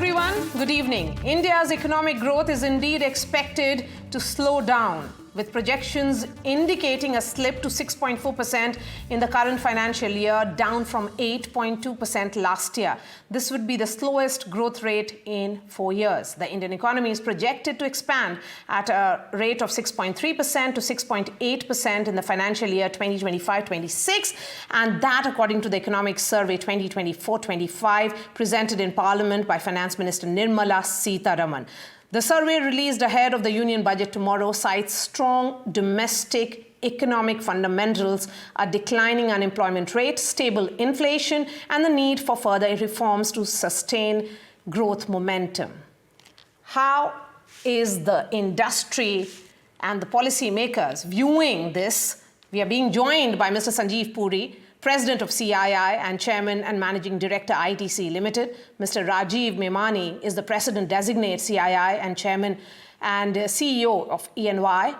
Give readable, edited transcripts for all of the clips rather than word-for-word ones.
everyone. Good evening. India's economic growth is indeed expected to slow down, with projections indicating a slip to 6.4% in the current financial year, down from 8.2% last year. This would be the slowest growth rate in 4 years. The Indian economy is projected to expand at a rate of 6.3% to 6.8% in the financial year 2025-26, and that according to the Economic Survey 2024-25 presented in Parliament by Finance Minister Nirmala Sitharaman. The survey, released ahead of the union budget tomorrow, cites strong domestic economic fundamentals, a declining unemployment rate, stable inflation, and the need for further reforms to sustain growth momentum. How is the industry and the policymakers viewing this? We are being joined by Mr. Sanjiv Puri, President of CII and Chairman and Managing Director ITC Limited. Mr. Rajiv Memani is the President Designate CII and Chairman and CEO of ENY.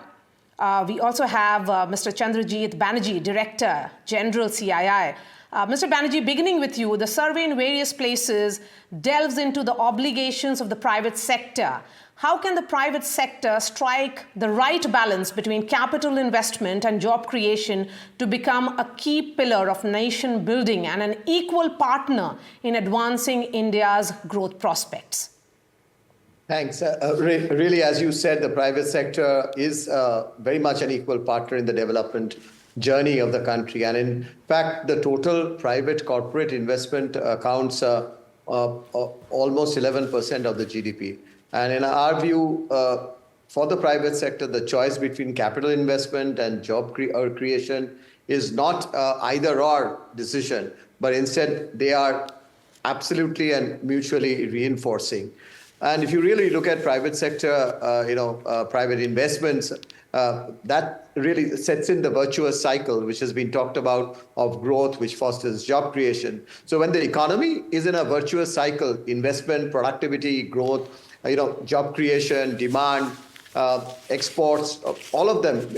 We also have Mr. Chandrajit Banerjee, Director General CII. Mr. Banerjee, beginning with you, the survey in various places delves into the obligations of the private sector. How can the private sector strike the right balance between capital investment and job creation to become a key pillar of nation building and an equal partner in advancing India's growth prospects? Thanks. Really, as you said, the private sector is very much an equal partner in the development journey of the country. And in fact, the total private corporate investment accounts almost 11% of the GDP. And in our view, for the private sector, the choice between capital investment and job creation is not either or decision, but instead they are absolutely and mutually reinforcing. And if you really look at private sector, private investments, that really sets in the virtuous cycle, which has been talked about, of growth, which fosters job creation. So when the economy is in a virtuous cycle, investment, productivity, growth, job creation, demand, exports, all of them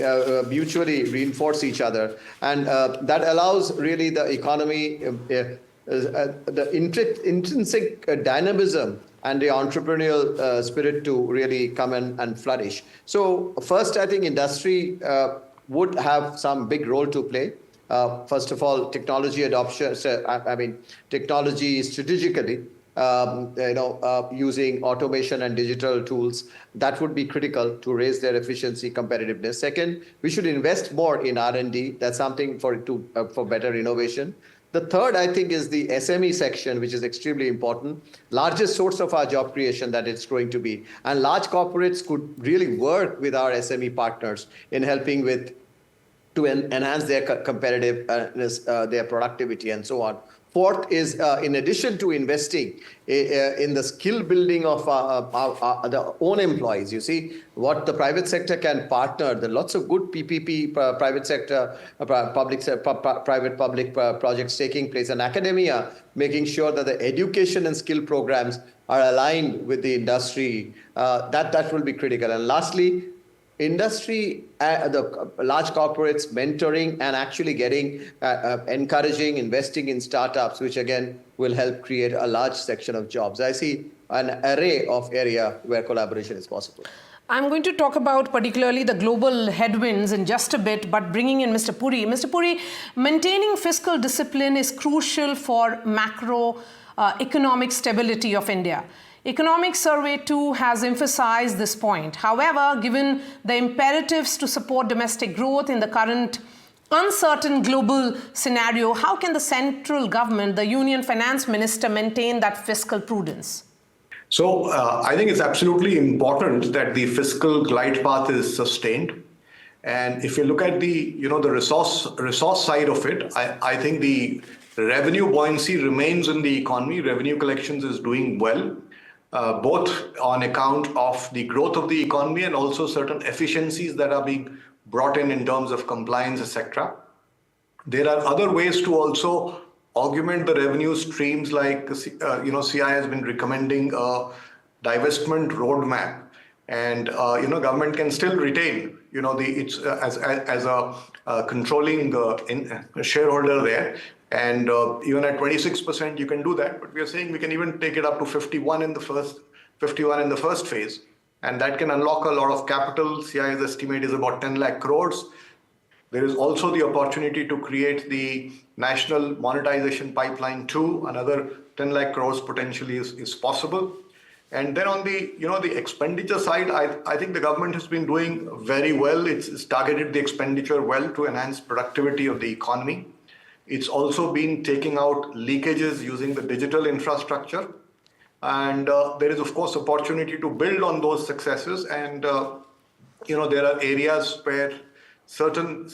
mutually reinforce each other. And that allows really the economy, the intrinsic dynamism and the entrepreneurial spirit to really come and flourish. So first, I think industry would have some big role to play. First of all, technology adoption, technology strategically, using automation and digital tools, that would be critical to raise their efficiency, competitiveness. Second, we should invest more in R&D. That's something for better innovation. The third, I think, is the SME section, which is extremely important. Largest source of our job creation that it's going to be. And large corporates could really work with our SME partners in helping to enhance their competitiveness, their productivity, and so on. Fourth is, in addition to investing in the skill building of the own employees, you see, what the private sector can partner, there are lots of good PPP, private sector, private-public projects taking place, and academia making sure that the education and skill programs are aligned with the industry. That will be critical. And lastly, industry, the large corporates mentoring and actually getting, encouraging, investing in startups, which again will help create a large section of jobs. I see an array of area where collaboration is possible. I'm going to talk about particularly the global headwinds in just a bit, but bringing in Mr. Puri. Mr. Puri, maintaining fiscal discipline is crucial for macro economic stability of India. Economic Survey 2 has emphasized this point. However, given the imperatives to support domestic growth in the current uncertain global scenario, how can the central government, the Union Finance Minister, maintain that fiscal prudence? So I think it's absolutely important that the fiscal glide path is sustained. And if you look at the resource side of it, I think the revenue buoyancy remains in the economy. Revenue collections is doing well. Both on account of the growth of the economy and also certain efficiencies that are being brought in terms of compliance, etc. There are other ways to also augment the revenue streams, like CI has been recommending a divestment roadmap, and government can still retain as a controlling shareholder there. And even at 26%, you can do that. But we are saying we can even take it up to 51 in the first phase. And that can unlock a lot of capital. CII's estimate is about 10 lakh crores. There is also the opportunity to create the national monetization pipeline too. Another 10 lakh crores potentially is possible. And then on the expenditure side, I think the government has been doing very well. It's targeted the expenditure well to enhance productivity of the economy. It's also been taking out leakages using the digital infrastructure. And there is, of course, opportunity to build on those successes. And, there are areas where certain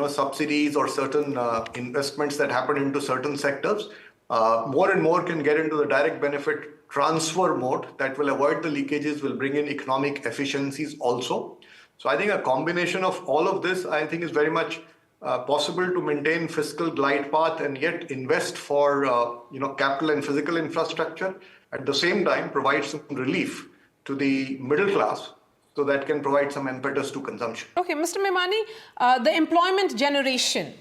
subsidies or certain investments that happen into certain sectors, more and more can get into the direct benefit transfer mode that will avoid the leakages, will bring in economic efficiencies also. So I think a combination of all of this, I think, is very much possible to maintain fiscal glide path and yet invest for capital and physical infrastructure. At the same time, provide some relief to the middle class so that can provide some impetus to consumption. Okay, Mr. Memani, the employment generation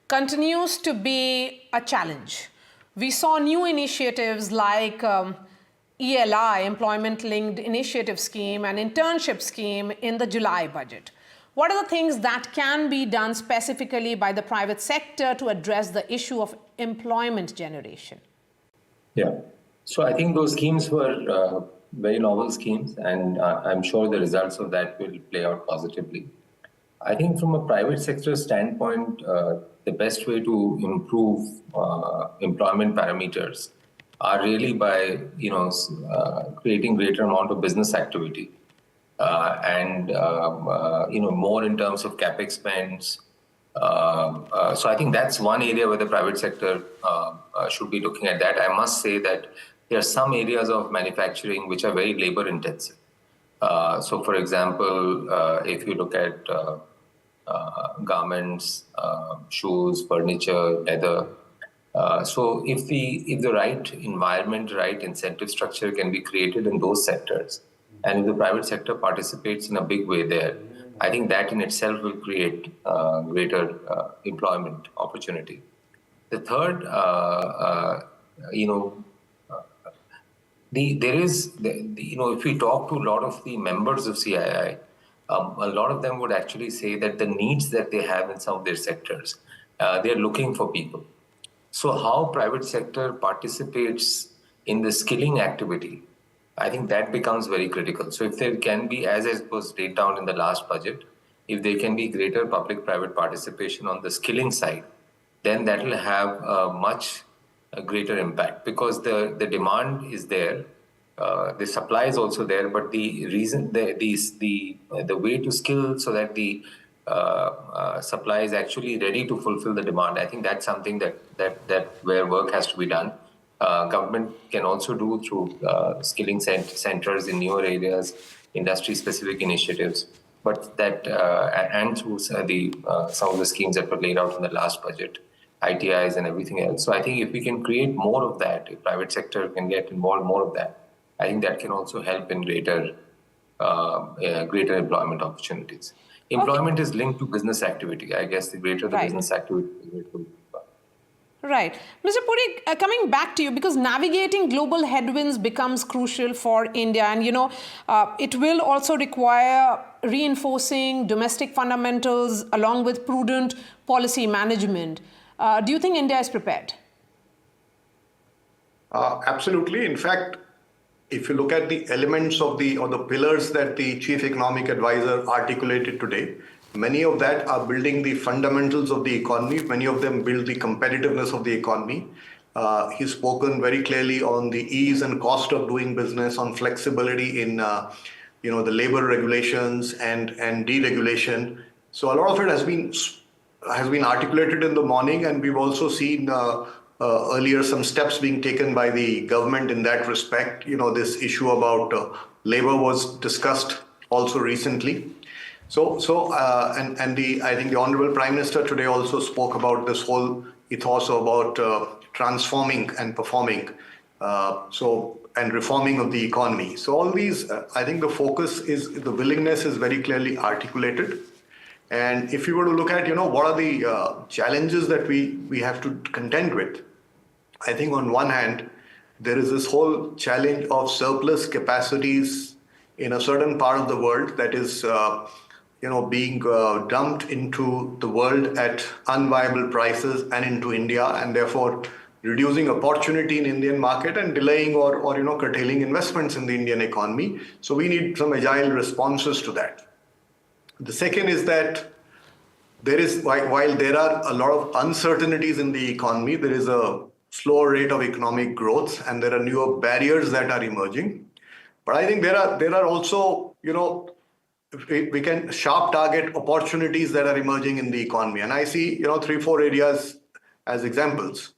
continues to be a challenge. We saw new initiatives like ELI, Employment Linked Initiative Scheme, and Internship Scheme in the July budget. What are the things that can be done specifically by the private sector to address the issue of employment generation? Yeah, so I think those schemes were very novel schemes, and I'm sure the results of that will play out positively. I think from a private sector standpoint, the best way to improve employment parameters are really by creating greater amount of business activity and more in terms of capex spends. So I think that's one area where the private sector should be looking at that. I must say that there are some areas of manufacturing which are very labor intensive. So, for example, if you look at garments, shoes, furniture, leather. So if the right environment, right incentive structure can be created in those sectors, and if the private sector participates in a big way there, I think that in itself will create greater employment opportunity. The third, if we talk to a lot of the members of CII, a lot of them would actually say that the needs that they have in some of their sectors, they're looking for people. So how private sector participates in the skilling activity, I think that becomes very critical. So if there can be, as it was laid down in the last budget, if there can be greater public-private participation on the skilling side, then that will have a much greater impact, because the demand is there, the supply is also there, but the reason the way to skill so that the supply is actually ready to fulfill the demand, I think that's something that where work has to be done. Government can also do through skilling centers in newer areas, industry-specific initiatives, but that and through some of the schemes that were laid out in the last budget, ITIs and everything else. So I think if we can create more of that, if private sector can get involved more of that, I think that can also help in greater employment opportunities. Employment is linked to business activity. I guess the greater the business activity, the greater. Right. Mr. Puri, coming back to you, because navigating global headwinds becomes crucial for India, and it will also require reinforcing domestic fundamentals along with prudent policy management. Do you think India is prepared? Absolutely. In fact, if you look at the elements of the pillars that the chief economic advisor articulated today, many of that are building the fundamentals of the economy. Many of them build the competitiveness of the economy. He's spoken very clearly on the ease and cost of doing business, on flexibility in the labor regulations and deregulation. So a lot of it has been articulated in the morning, and we've also seen earlier some steps being taken by the government in that respect. This issue about labor was discussed also recently. I think the Honorable Prime Minister today also spoke about this whole ethos about transforming and performing, and reforming of the economy. So all these, I think the willingness is very clearly articulated. And if you were to look at, what are the challenges that we have to contend with, I think on one hand, there is this whole challenge of surplus capacities in a certain part of the world that is, being dumped into the world at unviable prices and into India, and therefore reducing opportunity in Indian market and delaying or curtailing investments in the Indian economy. So we need some agile responses to that. The second is that there is, while there are a lot of uncertainties in the economy, there is a slower rate of economic growth and there are newer barriers that are emerging. But I think there are also, we can sharp target opportunities that are emerging in the economy. And I see, 3-4 areas as examples.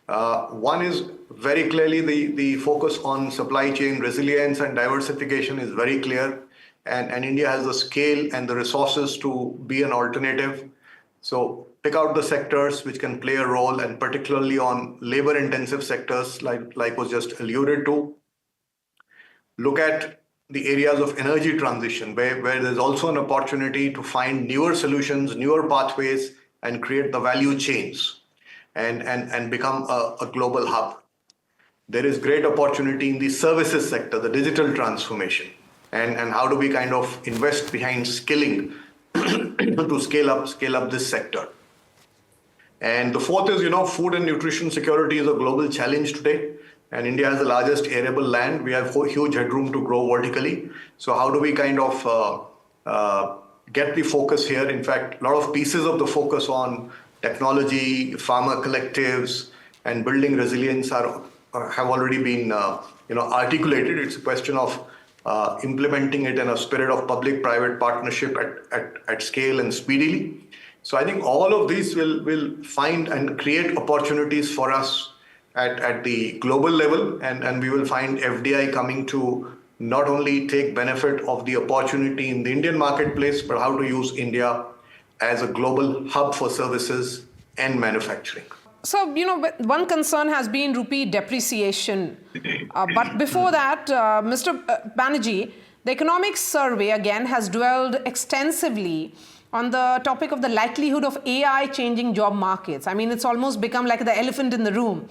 One is very clearly the focus on supply chain resilience and diversification is very clear. And India has the scale and the resources to be an alternative. So pick out the sectors which can play a role, and particularly on labor-intensive sectors like was just alluded to. Look at the areas of energy transition, where there's also an opportunity to find newer solutions, newer pathways, and create the value chains and become a global hub. There is great opportunity in the services sector, the digital transformation. And how do we kind of invest behind skilling to scale up this sector? And the fourth is, food and nutrition security is a global challenge today. And India has the largest arable land. We have huge headroom to grow vertically. So how do we kind of get the focus here? In fact, a lot of pieces of the focus on technology, farmer collectives, and building resilience have already been articulated. It's a question of implementing it in a spirit of public-private partnership at scale and speedily. So I think all of these will find and create opportunities for us at the global level, and we will find FDI coming to not only take benefit of the opportunity in the Indian marketplace, but how to use India as a global hub for services and manufacturing. So, one concern has been rupee depreciation. But before that, Mr. Banerjee, the economics survey again has dwelled extensively on the topic of the likelihood of AI changing job markets. I mean, it's almost become like the elephant in the room.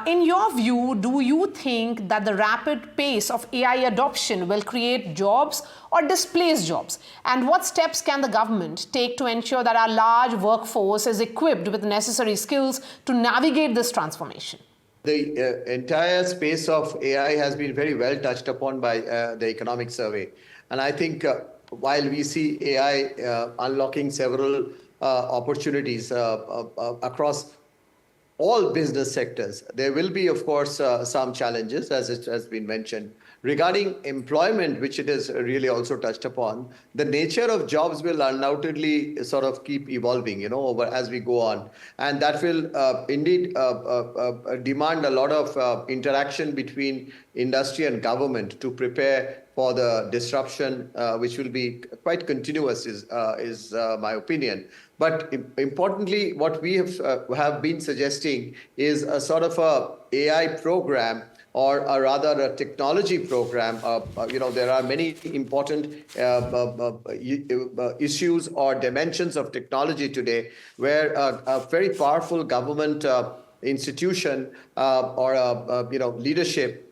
In your view, do you think that the rapid pace of AI adoption will create jobs or displace jobs? And what steps can the government take to ensure that our large workforce is equipped with necessary skills to navigate this transformation? The entire space of AI has been very well touched upon by the economic survey. And I think while we see AI unlocking several opportunities across all business sectors, there will be, of course, some challenges, as it has been mentioned. Regarding employment, which it is really also touched upon, the nature of jobs will undoubtedly sort of keep evolving, over as we go on. And that will indeed demand a lot of interaction between industry and government to prepare for the disruption, which will be quite continuous, is my opinion. But importantly, what we have been suggesting is a sort of a AI program, or rather a technology program. There are many important issues or dimensions of technology today where a very powerful government institution or leadership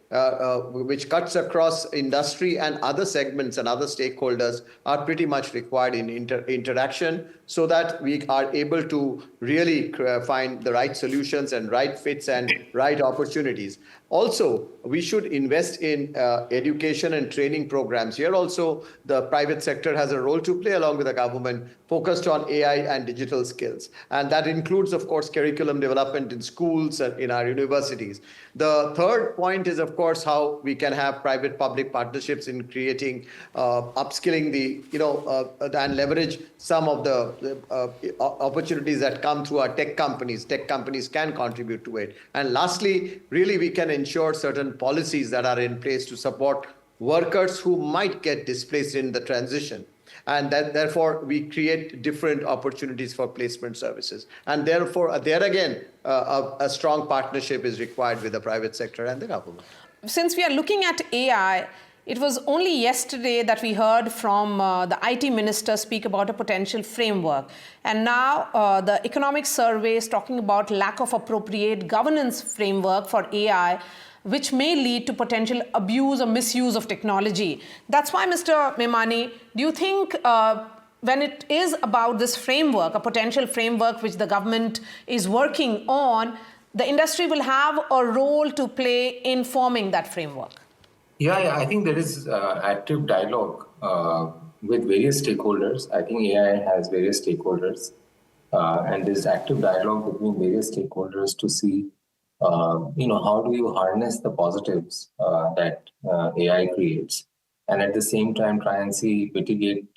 which cuts across industry and other segments and other stakeholders are pretty much required in interaction, so that we are able to really find the right solutions and right fits and right opportunities. Also, we should invest in education and training programs. Here also, the private sector has a role to play along with the government, focused on AI and digital skills. And that includes, of course, curriculum development in schools and in our universities. The third point is, of course, how we can have private-public partnerships in creating, upskilling and leverage some of the opportunities that come through our tech companies. Tech companies can contribute to it. And lastly, really, we can ensure certain policies that are in place to support workers who might get displaced in the transition. And that, therefore, we create different opportunities for placement services. And therefore, there again, a strong partnership is required with the private sector and the government. Since we are looking at AI, it was only yesterday that we heard from the IT minister speak about a potential framework. And now the economic survey is talking about lack of appropriate governance framework for AI, which may lead to potential abuse or misuse of technology. That's why, Mr. Memani, do you think when it is about this framework, a potential framework which the government is working on, the industry will have a role to play in forming that framework? Yeah, I think there is active dialogue with various stakeholders. I think AI has various stakeholders, and there's active dialogue between various stakeholders to see, how do you harness the positives that AI creates, and at the same time try and see mitigate,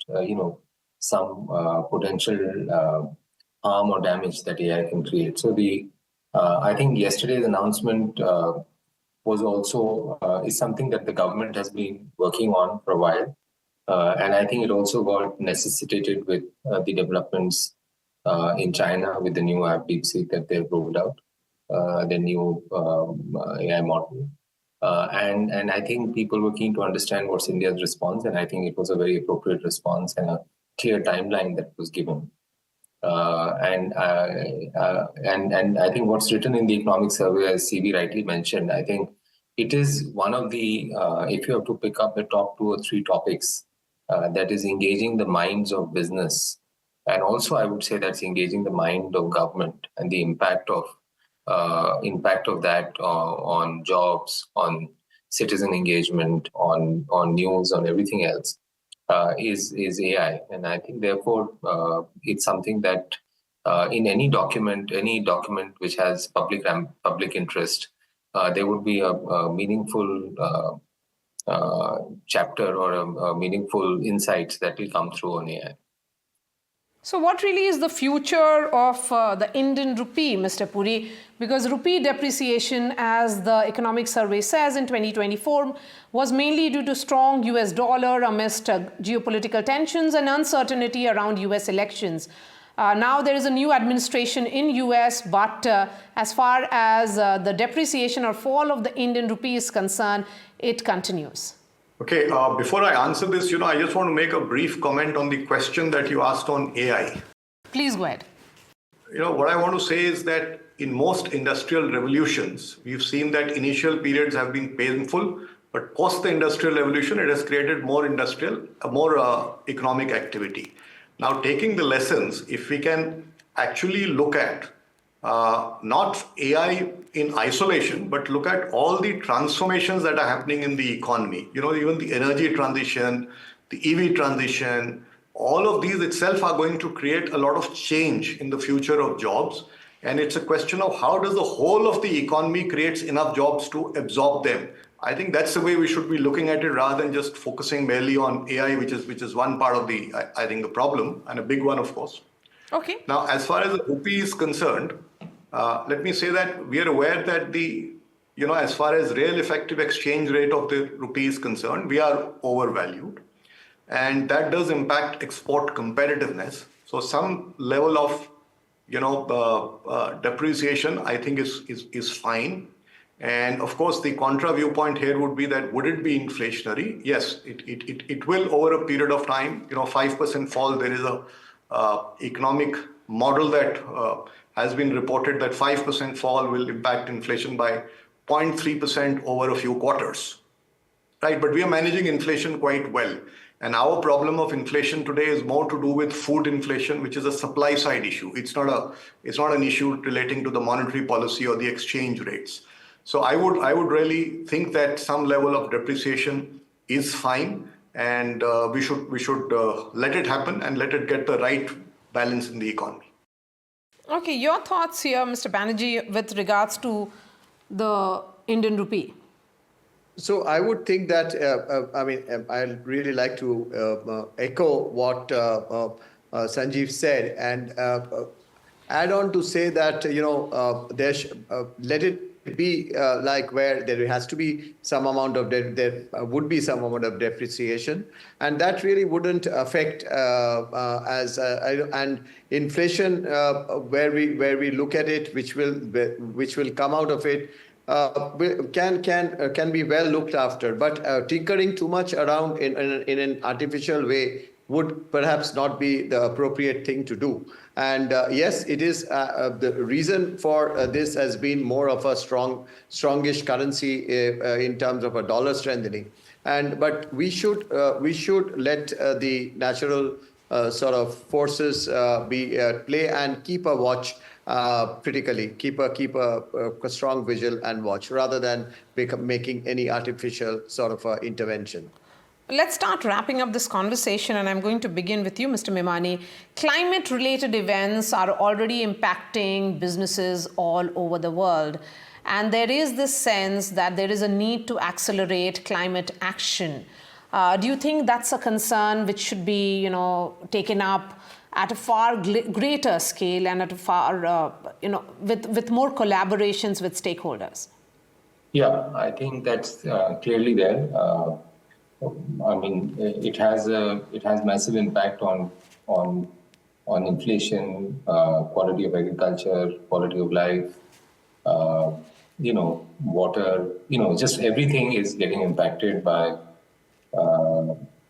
some potential harm or damage that AI can create. So I think yesterday's announcement was also is something that the government has been working on for a while, and I think it also got necessitated with the developments in China with the new app DeepSeek that they've rolled out, the new AI model, and I think people were keen to understand what's India's response, and I think it was a very appropriate response and a clear timeline that was given. And I think what's written in the economic survey, as CV rightly mentioned, I think it is one of the, if you have to pick up the top 2 or 3 topics, that is engaging the minds of business. And also, I would say that's engaging the mind of government and the impact of that on jobs, on citizen engagement, on news, on everything else. Is AI, and I think therefore it's something that in any document which has public interest, there would be a meaningful chapter or a meaningful insights that will come through on AI. So what really is the future of the Indian rupee, Mr. Puri? Because rupee depreciation, as the economic survey says, in 2024 was mainly due to strong US dollar amidst geopolitical tensions and uncertainty around US elections. Now there is a new administration in US, but as far as the depreciation or fall of the Indian rupee is concerned, it continues. Okay, before I answer this, I just want to make a brief comment on the question that you asked on AI. Please go ahead. What I want to say is that in most industrial revolutions, we've seen that initial periods have been painful, but post the industrial revolution, it has created more economic activity. Now, taking the lessons, if we can actually look at not AI in isolation, but look at all the transformations that are happening in the economy, even the energy transition, the EV transition, all of these itself are going to create a lot of change in the future of jobs. And it's a question of how does the whole of the economy creates enough jobs to absorb them. I think that's the way we should be looking at it, rather than just focusing merely on AI, which is one part of the problem, and a big one, of course. Okay. Now, as far as the rupee is concerned, let me say that we are aware that as far as real effective exchange rate of the rupee is concerned, we are overvalued. And that does impact export competitiveness. So some level of, depreciation, I think is fine. And of course, the contra viewpoint here would be that would it be inflationary? Yes, it will over a period of time. 5% fall. There is a economic model that has been reported that 5% fall will impact inflation by 0.3% over a few quarters, right? But we are managing inflation quite well. And our problem of inflation today is more to do with food inflation, which is a supply side issue. It's not an issue relating to the monetary policy or the exchange rates. So I would really think that some level of depreciation is fine, and we should let it happen and let it get the right balance in the economy. Okay, your thoughts here, Mr. Banerjee, with regards to the Indian rupee. So I would think that, I'd really like to echo what Sanjiv said, and add on to say that, let it be like where there has to be some amount of there would be some amount of depreciation, and that really wouldn't affect and inflation where we look at it, which will come out of it. can be well looked after. But tinkering too much around in an artificial way would perhaps not be the appropriate thing to do. And yes, it is the reason for this has been more of a strongish currency in terms of a dollar strengthening. But we should let the natural sort of forces play and keep a watch critically, keep a strong vigil and watch rather than making any artificial sort of intervention. Let's start wrapping up this conversation, and I'm going to begin with you, Mr. Memani. Climate-related events are already impacting businesses all over the world, and there is this sense that there is a need to accelerate climate action. Do you think that's a concern which should be, taken up at a far greater scale and at a far, with more collaborations with stakeholders? Yeah, I think that's clearly there. I mean, it has massive impact on inflation, quality of agriculture, quality of life, water, just everything is getting impacted by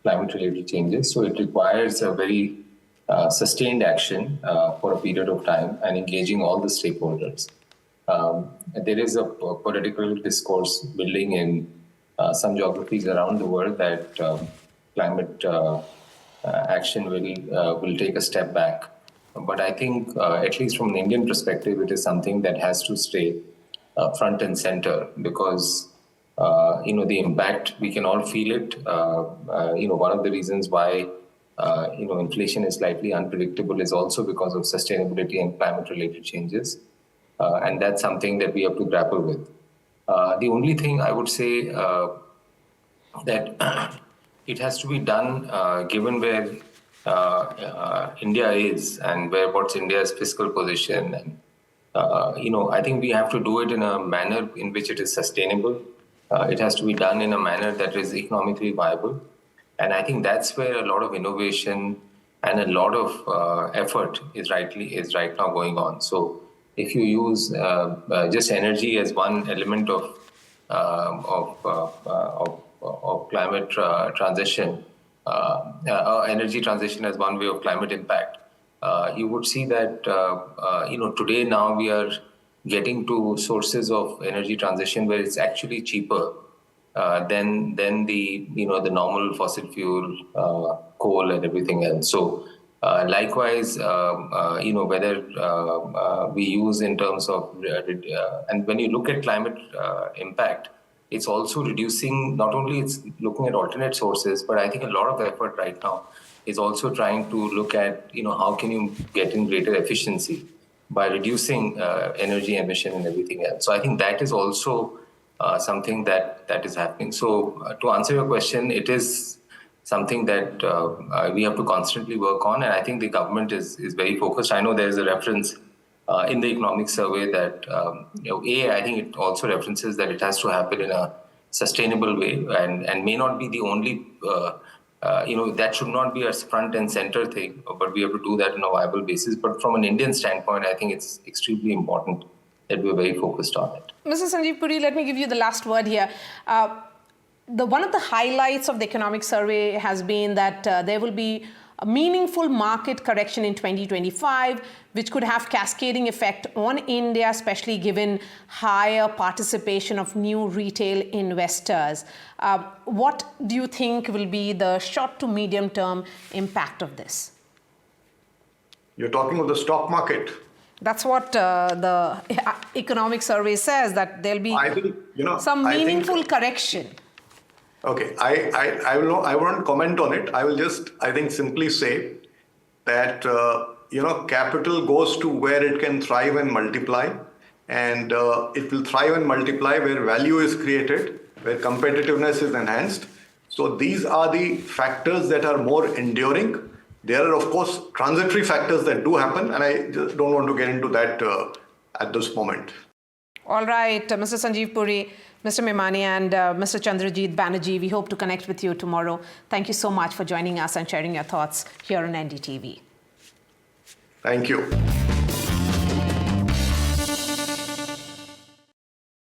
climate-related changes. So it requires a very sustained action for a period of time and engaging all the stakeholders. There is a political discourse building in some geographies around the world that climate action will take a step back. But I think, at least from an Indian perspective, it is something that has to stay front and center because, the impact, we can all feel it. One of the reasons why, inflation is slightly unpredictable is also because of sustainability and climate-related changes. And that's something that we have to grapple with. The only thing I would say that it has to be done given where India is and what's India's fiscal position. And, I think we have to do it in a manner in which it is sustainable. It has to be done in a manner that is economically viable. And I think that's where a lot of innovation and a lot of effort is right now going on. So if you use just energy as one element of climate transition, energy transition as one way of climate impact, you would see that today now we are getting to sources of energy transition where it's actually cheaper than the normal fossil fuel, coal and everything else. So. Likewise, whether we use in terms of, and when you look at climate impact, it's also reducing, not only it's looking at alternate sources, but I think a lot of effort right now is also trying to look at, how can you get in greater efficiency by reducing energy emission and everything else. So I think that is also something that is happening. So to answer your question, it is something that we have to constantly work on. And I think the government is very focused. I know there is a reference in the economic survey that, I think it also references that it has to happen in a sustainable way and may not be the only, that should not be a front and center thing, but we have to do that on a viable basis. But from an Indian standpoint, I think it's extremely important that we're very focused on it. Mr. Sanjiv Puri, let me give you the last word here. One of the highlights of the economic survey has been that there will be a meaningful market correction in 2025, which could have cascading effect on India, especially given higher participation of new retail investors. What do you think will be the short to medium term impact of this? You're talking of the stock market. That's what the economic survey says, that there'll be some meaningful correction. Okay, I won't comment on it. I will just, simply say that, capital goes to where it can thrive and multiply. And it will thrive and multiply where value is created, where competitiveness is enhanced. So these are the factors that are more enduring. There are, of course, transitory factors that do happen. And I just don't want to get into that at this moment. All right, Mr. Sanjiv Puri, Mr. Memani and Mr. Chandrajit, Banerjee, we hope to connect with you tomorrow. Thank you so much for joining us and sharing your thoughts here on NDTV. Thank you.